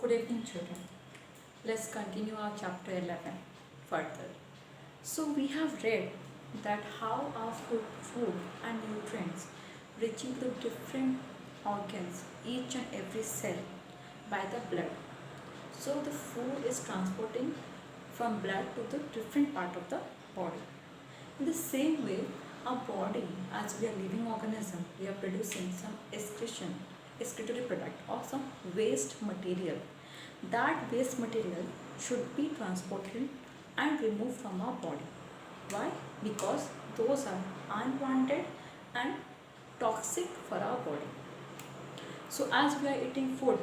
Good evening, children. Let's continue our chapter 11 further. So, we have read that how our food and nutrients reaching the different organs, each and every cell by the blood. So, the food is transporting from blood to the different part of the body. In the same way, our body, as we are living organism, we are producing some excretory product or some waste material. That waste material should be transported and removed from our body. Why? Because those are unwanted and toxic for our body. So as we are eating food,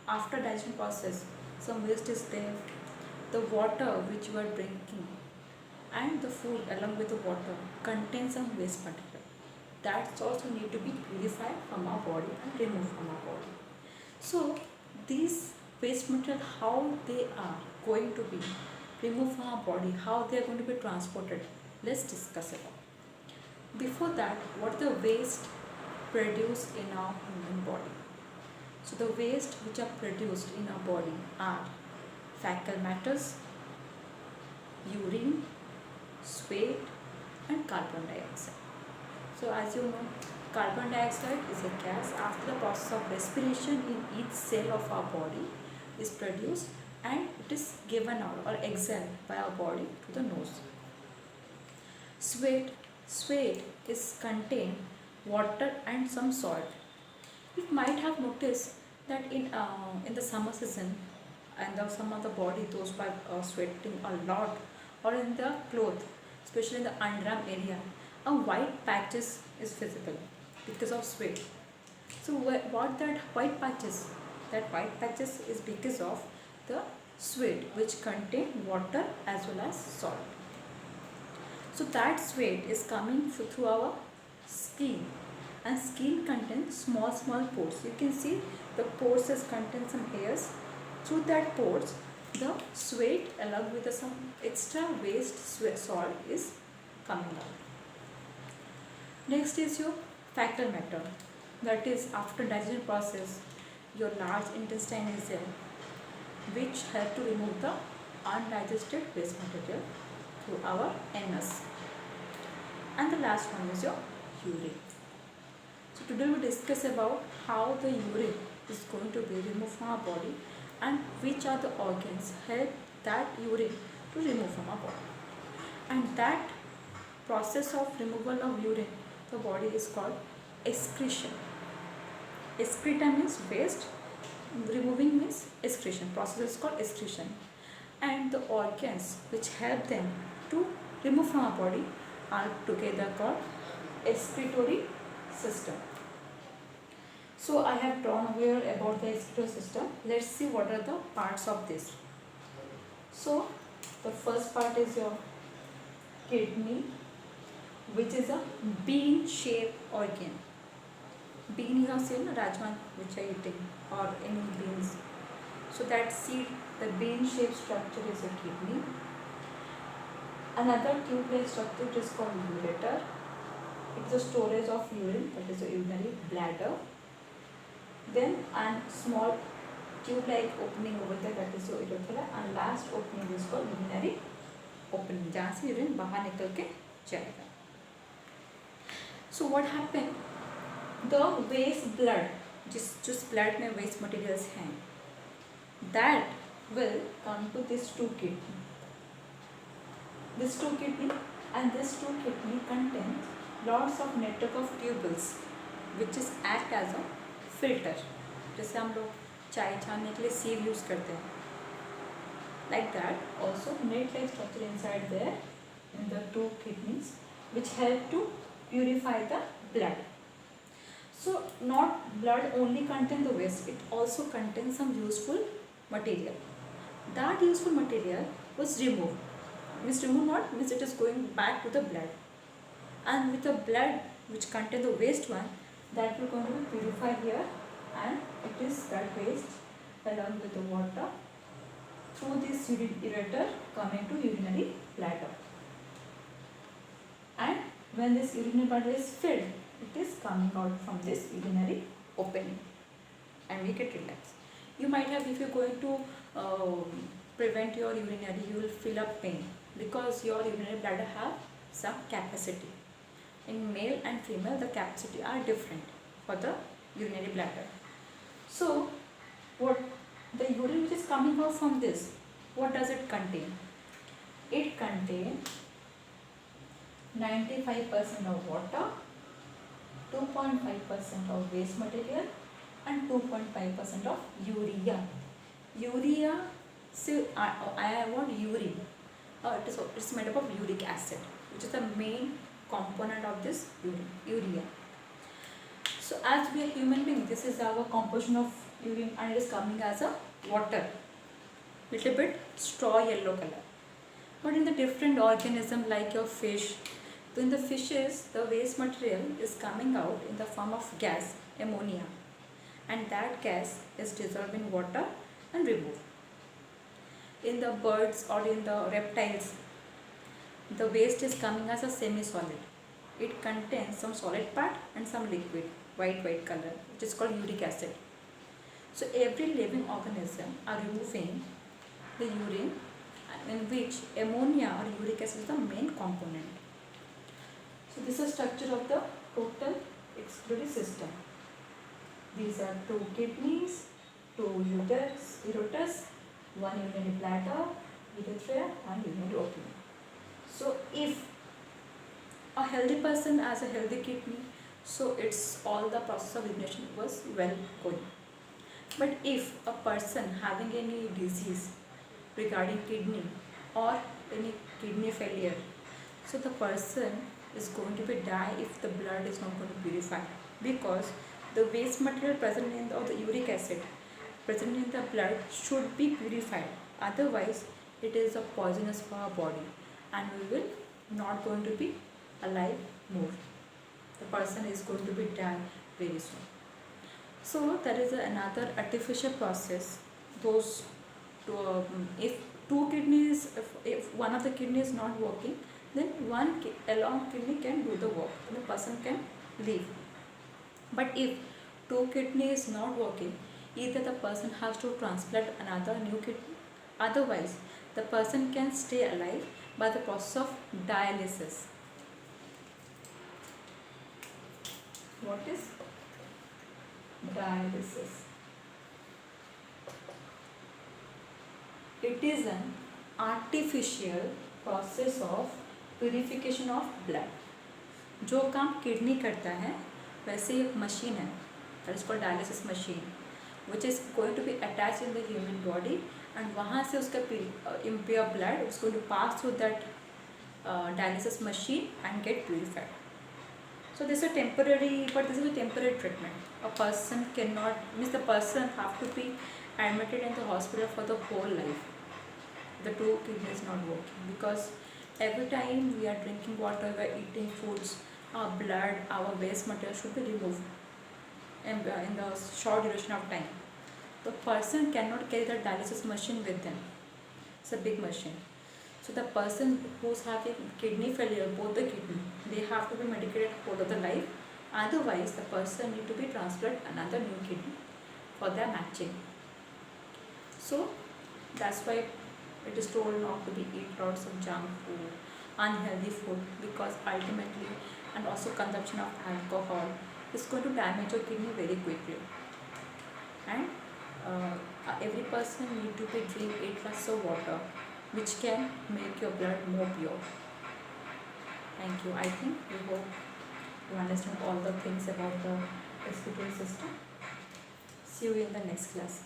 after digestion process, some waste is there. The water which you are drinking and the food along with the water contains some waste material. That also need to be purified from our body and removed from our body. So these waste material, how they are going to be removed from our body, how they are going to be transported, let's discuss about. Before that, what the waste produced in our human body? So the waste which are produced in our body are fecal matters, urine, sweat and carbon dioxide. So as you know, carbon dioxide is a gas after the process of respiration in each cell of our body is produced and it is given out or exhaled by our body to the nose. Sweat is contain water and some salt. You might have noticed that in the summer season and some of the body those who are sweating a lot or in the cloth, especially in the underarm area, a white patches is visible because of sweat. So what that white patches? That white patches is because of the sweat which contain water as well as salt. So that sweat is coming through our skin and skin contains small pores. You can see the pores has contain some hairs. Through that pores, the sweat along with some extra waste salt is coming out. Next is your fecal matter. That is after digestion process, your large intestine is there, which help to remove the undigested waste material through our anus. And the last one is your urine. So today we discuss about how the urine is going to be removed from our body and which are the organs help that urine to remove from our body. And that process of removal of urine, the body is called excretion. Excreta means waste, removing means excretion. Process is called excretion. And the organs which help them to remove from our body are together called excretory system. So I have drawn here about the excretory system. Let's see what are the parts of this. So the first part is your kidney, which is a bean-shaped organ. Bean you have seen, rajma which I eating or any beans. So that seed, the bean-shaped structure is a kidney. Another tube-like structure is called ureter. It's a storage of urine, that is a urinary bladder. Then and small tube-like opening over there, that is your urethra, and last opening is called urinary opening, जहाँ से urine बाहर निकल के जाएगा. So what happened? The waste blood, जिस blood में waste materials हैं, that will come to this two kidney. This two kidney and this two kidney contains lots of network of tubules, which is act as a filter. जैसे हम लोग चाय छानने के लिए sieve use करते हैं. Like that, also net-like structure inside there in the two kidneys, which help to purify the blood. So not blood only contains the waste, it also contains some useful material. That useful material was removed. Means removed not means it is going back to the blood. And with the blood which contains the waste one, that will going to be purified here and it is that waste along with the water through this ureter coming to urinary bladder. And when this urinary bladder is filled, it is coming out from this urinary opening and we get relaxed. You might have, if you're going to prevent your urinary, you will feel a pain because your urinary bladder have some capacity. In male and female, the capacity are different for the urinary bladder. So what the urine which is coming out from this, what does it contain? It contains 95% of water, 2.5% of waste material, and 2.5% of urea. Urea, so I want urine. It's made up of uric acid, which is the main component of this urea. So as we are human beings, this is our composition of urine, and it is coming as a water, little bit straw yellow color. But in the different organism like your fish, in the fishes, the waste material is coming out in the form of gas, ammonia, and that gas is dissolved in water and removed. In the birds or in the reptiles, the waste is coming as a semi-solid. It contains some solid part and some liquid, white color, which is called uric acid. So every living organism are removing the urine in which ammonia or uric acid is the main component. So this is structure of the total excretory system. These are 2 kidneys, 2 ureters, 1 urinary bladder, urethra and urinary opening. So if a healthy person has a healthy kidney, so it's all the process of urination was well going. But if a person having any disease regarding kidney or any kidney failure, so the person is going to be die if the blood is not going to purify, because the waste material present in or the uric acid present in the blood should be purified, otherwise it is a poisonous for our body and we will not going to be alive more. The person is going to be die very soon. So there is another artificial process. Those if two kidneys, if one of the kidney is not working, then one along kidney can do the work and the person can live. But if two kidney is not working, either the person has to transplant another new kidney, otherwise the person can stay alive by the process of dialysis. What is dialysis? It is an artificial process of purification of blood. जो काम kidney करता है वैसे एक machine है, that is called dialysis machine, which is going to be attached in the human body, and वहाँ से उसका impure blood is going to pass through that dialysis machine and get purified. So this is a temporary, but this is a temporary treatment. A person cannot, means the person have to be admitted in the hospital for the whole life. The two kidneys is not working, because every time we are drinking water, we are eating foods, our blood, our waste material should be removed in the short duration of time. The person cannot carry the dialysis machine with them. It's a big machine. So the person who's having kidney failure, both the kidney, they have to be medicated whole of the life. Otherwise, the person need to be transplanted another new kidney for their matching. So that's why it is told not to be eat lots of junk food, unhealthy food, because ultimately, and also consumption of alcohol is going to damage your kidney very quickly. And every person need to be drink 8 glasses of water, which can make your blood more pure. Thank you. I think we hope you understand all the things about the respiratory system. See you in the next class.